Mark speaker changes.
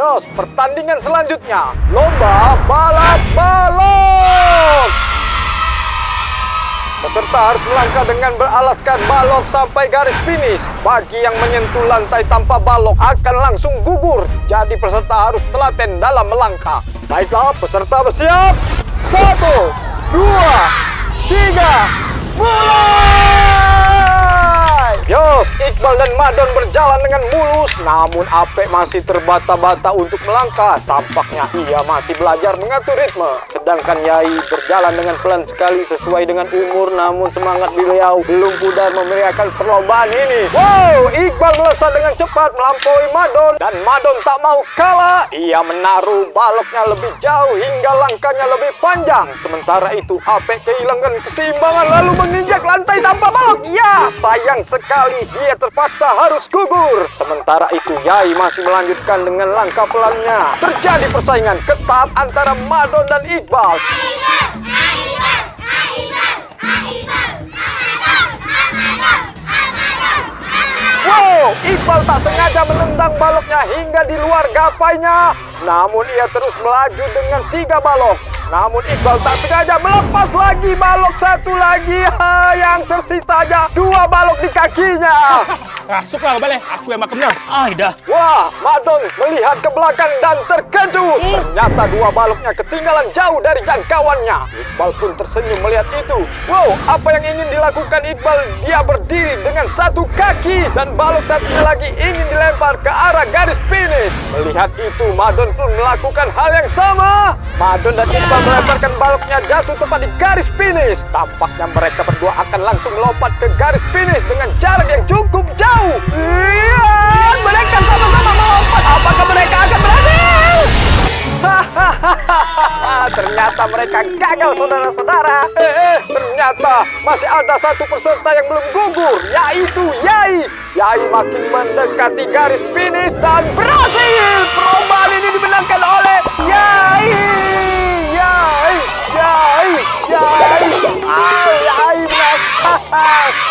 Speaker 1: Yos, pertandingan selanjutnya, lomba balap balok. Peserta harus melangkah dengan beralaskan balok sampai garis finish. Bagi yang menyentuh lantai tanpa balok akan langsung gugur. Jadi peserta harus telaten dalam melangkah. Baiklah, peserta bersiap. 1, 2, 3, mulai! Yos, Iqbal dan Madon berjalan dengan mulus, namun Apek masih terbata-bata untuk melangkah. Tampaknya ia masih belajar mengatur ritme. Sedangkan Yai berjalan dengan pelan sekali sesuai dengan umur, namun semangat beliau belum pudar memeriahkan perlombaan ini. Wow, Iqbal melesat dengan cepat melampaui Madon, dan Madon tak mau kalah. Ia menaruh baloknya lebih jauh hingga langkahnya lebih panjang. Sementara itu Apek kehilangan keseimbangan lalu menginjak lantai tanpa balok. Ya, sayang sekali dia terpaksa harus gugur. Sementara itu Yai masih melanjutkan dengan langkah pelannya. Terjadi persaingan ketat antara Madon dan Iqbal. Wow, Iqbal tak sengaja menendang baloknya hingga di luar gapainya. Namun ia terus melaju dengan 3 balok. Namun Iqbal tak sengaja melepas lagi balok satu lagi. Yang tersisa aja 2 balok di kakinya.
Speaker 2: Masuklah balik, aku yang makamnya. Dah.
Speaker 1: Wah, Madon melihat ke belakang dan terkejut. Ternyata 2 baloknya ketinggalan jauh dari jangkauannya. Iqbal pun tersenyum melihat itu. Wow, apa yang ingin dilakukan Iqbal? Dia berdiri dengan 1 kaki dan balok satunya lagi ingin dilempar ke arah garis finish. Melihat itu, Madon pun melakukan hal yang sama. Madon dan Iqbal melemparkan baloknya jatuh tepat di garis finish. Tampaknya mereka berdua akan langsung melompat ke garis finish dengan jarak yang cukup jauh. Lihat, mereka sama-sama melompat. Apakah mereka akan berhasil? Ternyata mereka gagal, saudara-saudara. Ternyata masih ada 1 peserta yang belum gugur, yaitu Yai. Yai makin mendekati garis finish dan berhasil. Perlombaan ini dimenangkan oleh Yai. Yai. Yai menang.